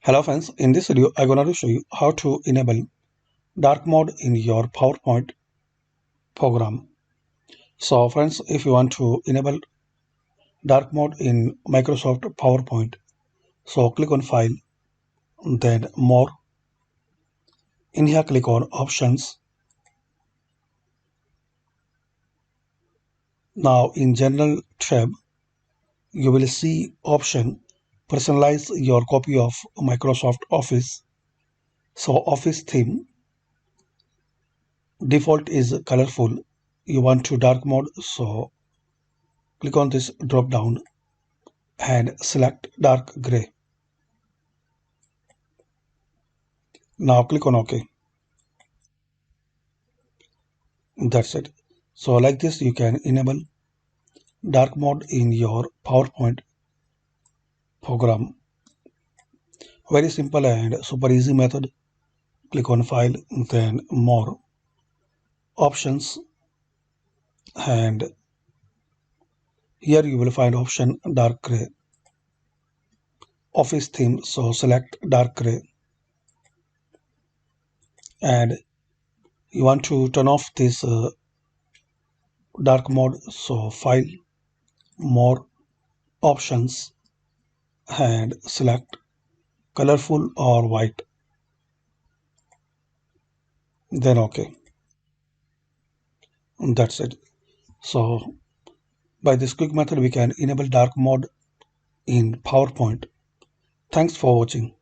Hello friends, in this video I'm going to show you how to enable dark mode in your PowerPoint program. So friends, if you want to enable dark mode in Microsoft PowerPoint, so click on File, then More. In here click on Options. Now in General tab, you will see option Personalize your copy of Microsoft Office. So Office theme default is colorful. You want to dark mode, so click on this drop down and select dark gray. Now click on OK. That's it. So like this you can enable dark mode in your PowerPoint program. Very simple and super easy method. Click on File, then More, Options, and here you will find option dark gray. Office theme, so select dark gray, and you want to turn off this dark mode, so File, More, Options, and select colorful or white, then OK. That's it. So by this quick method we can enable dark mode in PowerPoint. Thanks for watching.